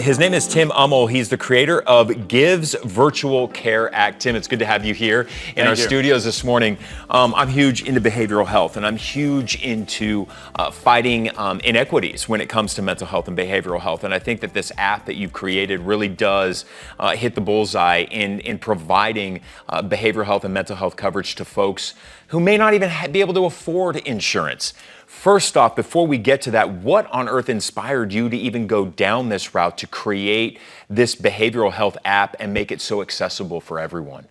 His name is Tim Ummel. He's the creator of Give's Virtual Care Act. Tim, it's good to have you here in our studios this morning. I'm huge into behavioral health, and I'm huge into fighting inequities when it comes to mental health and behavioral health. And I think that this app that you've created really does hit the bullseye in providing behavioral health and mental health coverage to folks who may not even be able to afford insurance. First off, before we get to that, what on earth inspired you to even go down this route to create this behavioral health app and make it so accessible for everyone?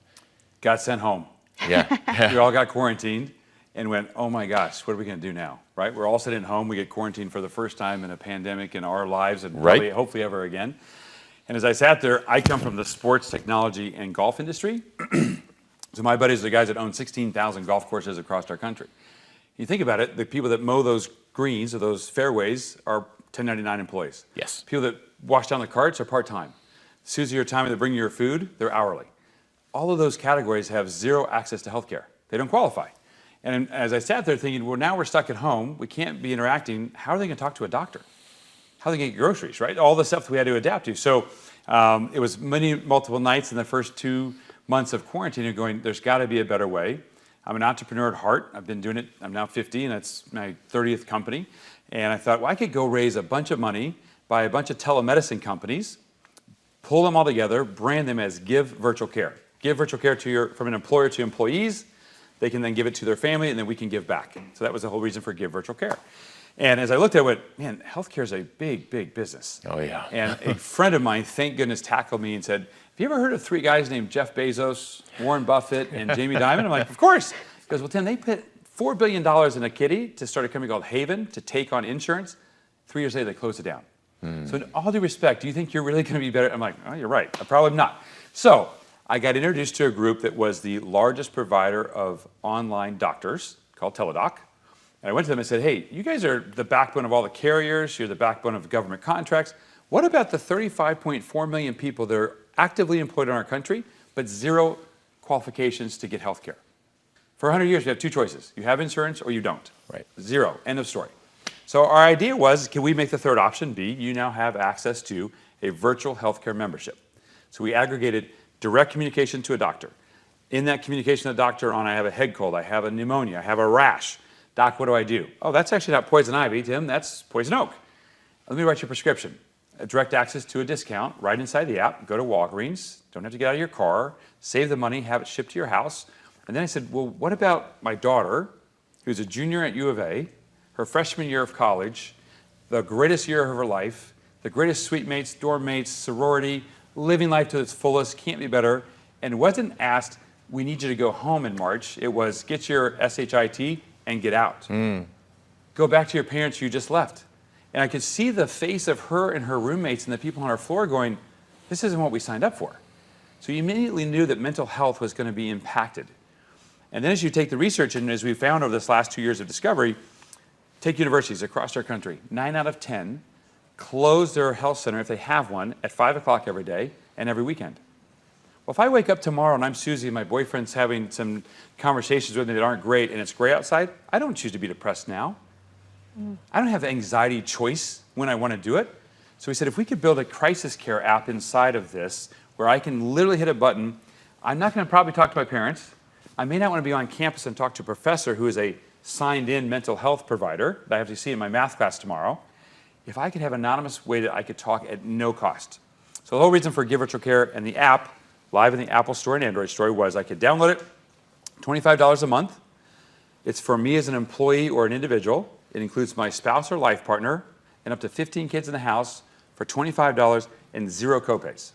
Got sent home. Yeah. We all got quarantined and went, oh my gosh, what are we going to do now? Right? We're all sitting at home. We get quarantined for the first time in a pandemic in our lives and probably, hopefully ever again. And as I sat there, I come from the sports, technology, and golf industry. So my buddies are the guys that own 16,000 golf courses across our country. You think about it, the people that mow those greens or those fairways are 1099 employees. Yes. People that wash down the carts are part-time. Susie or Tommy that bring you your food, they're hourly. All of those categories have zero access to healthcare. They don't qualify. And as I sat there thinking, well, now we're stuck at home, we can't be interacting, how are they gonna talk to a doctor? How are they gonna get groceries, right? All the stuff that we had to adapt to. So it was multiple nights in the first 2 months of quarantine and going, there's gotta be a better way. I'm an entrepreneur at heart. I've been doing it, I'm now 50, and that's my 30th company. And I thought, well, I could go raise a bunch of money, buy a bunch of telemedicine companies, pull them all together, brand them as Give Virtual Care. Give virtual care from an employer to employees. They can then give it to their family, and then we can give back. So that was the whole reason for Give Virtual Care. And as I looked at it, I went, man, healthcare is a big, big business. Oh, yeah. And a friend of mine, thank goodness, tackled me and said, have you ever heard of 3 guys named Jeff Bezos, Warren Buffett, and Jamie Dimon? I'm like, of course. He goes, well, Tim, they put $4 billion in a kitty to start a company called Haven to take on insurance. 3 years later, they closed it down. So in all due respect, do you think you're really going to be better? I'm like, oh, you're right. I probably am not. So I got introduced to a group that was the largest provider of online doctors called Teladoc. And I went to them and said, hey, you guys are the backbone of all the carriers. You're the backbone of government contracts. What about the 35.4 million people that are actively employed in our country, but zero qualifications to get health care? For 100 years, we have 2 choices. You have insurance or you don't. Right. Zero. End of story. So our idea was, can we make the third option be, you now have access to a virtual healthcare membership. So we aggregated direct communication to a doctor. In that communication to the doctor on, I have a head cold, I have a pneumonia, I have a rash. Doc, what do I do? Oh, that's actually not poison ivy, Tim, that's poison oak. Let me write you a prescription. Direct access to a discount right inside the app. Go to Walgreens, don't have to get out of your car, save the money, have it shipped to your house. And then I said, well, what about my daughter, who's a junior at U of A, her freshman year of college, the greatest year of her life, the greatest suite mates, dorm mates, sorority, living life to its fullest, can't be better, and wasn't asked, we need you to go home in March. It was, get your SHIT and get out. Go back to your parents you just left. And I could see the face of her and her roommates and the people on our floor going, this isn't what we signed up for. So you immediately knew that mental health was going to be impacted. And then as you take the research, and as we found over this last 2 years of discovery, take universities across our country, 9 out of 10 close their health center, if they have one, at 5 o'clock every day and every weekend. Well, if I wake up tomorrow and I'm Susie and my boyfriend's having some conversations with me that aren't great and it's gray outside, I don't choose to be depressed now. I don't have anxiety choice when I want to do it. So we said, if we could build a crisis care app inside of this where I can literally hit a button, I'm not going to probably talk to my parents. I may not want to be on campus and talk to a professor who is a signed-in mental health provider that I have to see in my math class tomorrow. If I could have an anonymous way that I could talk at no cost. So the whole reason for Give Virtual Care and the app, live in the Apple Store and Android Store, was I could download it, $25 a month. It's for me as an employee or an individual. It includes my spouse or life partner and up to 15 kids in the house for $25 and 0 copays.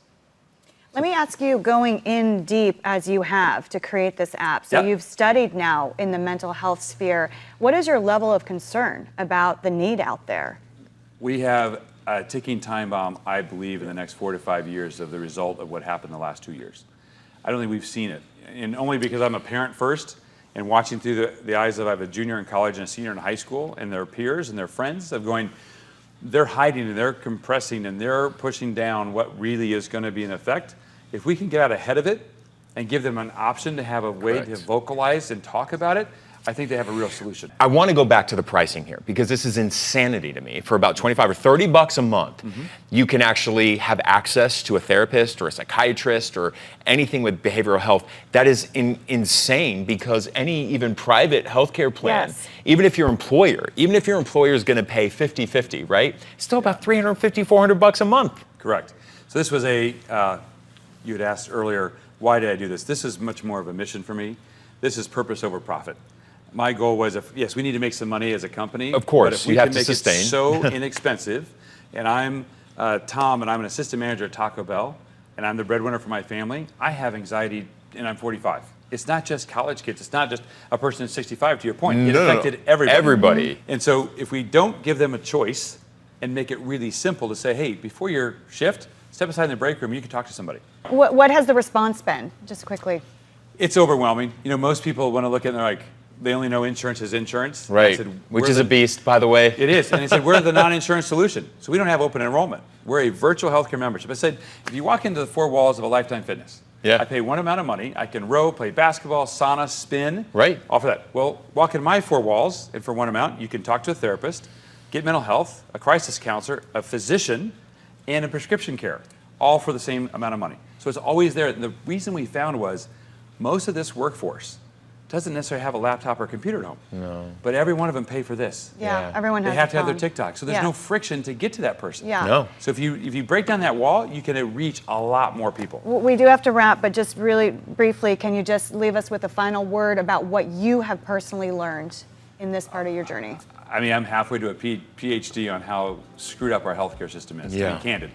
Let me ask you, going in deep as you have to create this app, so you've studied now in the mental health sphere, what is your level of concern about the need out there? We have a ticking time bomb, I believe, in the next 4 to 5 years of the result of what happened the last 2 years. I don't think we've seen it, and only because I'm a parent first, and watching through the eyes of I have a junior in college and a senior in high school, and their peers and their friends of going, they're hiding and they're compressing and they're pushing down what really is going to be in effect. If we can get out ahead of it and give them an option to have a way to vocalize and talk about it, I think they have a real solution. I want to go back to the pricing here because this is insanity to me. For about 25 or 30 bucks a month, you can actually have access to a therapist or a psychiatrist or anything with behavioral health. That is insane because any even private healthcare plan, even if your employer is going to pay 50-50, right? It's still about 350, 400 bucks a month. Correct. So this was you had asked earlier, why did I do this? This is much more of a mission for me. This is purpose over profit. My goal was, yes, we need to make some money as a company. Of course, but if we can make it so inexpensive, and I'm Tom, and I'm an assistant manager at Taco Bell, and I'm the breadwinner for my family, I have anxiety, and I'm 45. It's not just college kids. It's not just a person who's 65, to your point. It affected everybody. Everybody. And so if we don't give them a choice and make it really simple to say, hey, before your shift, step aside in the break room, you can talk to somebody. What has the response been, just quickly? It's overwhelming. You know, most people want to look at it and they're like, they only know insurance is insurance. Right, which is a beast, by the way. It is, and they said, we're the non-insurance solution. So we don't have open enrollment. We're a virtual healthcare membership. I said, if you walk into the four walls of a Lifetime Fitness, I pay one amount of money, I can row, play basketball, sauna, spin, offer that. Well, walk in my four walls, and for one amount, you can talk to a therapist, get mental health, a crisis counselor, a physician, and a prescription care, all for the same amount of money. So it's always there. And the reason we found was most of this workforce doesn't necessarily have a laptop or computer at home. No. But every one of them pay for this. Everyone has They have to have phone. their TikTok. So there's no friction to get to that person. No. So if you break down that wall, you can reach a lot more people. We do have to wrap, but just really briefly, can you just leave us with a final word about what you have personally learned in this part of your journey? I mean, I'm halfway to a PhD on how screwed up our healthcare system is, to be candid,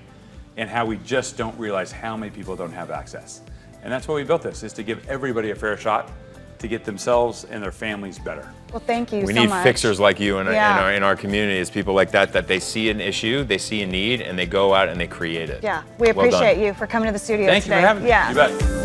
and how we just don't realize how many people don't have access. And that's why we built this, is to give everybody a fair shot to get themselves and their families better. Well, thank you so much. We need fixers like you in our community, is people like that they see an issue, they see a need, and they go out and they create it. Yeah, we appreciate you for coming to the studio Thank today. you for having me. You bet.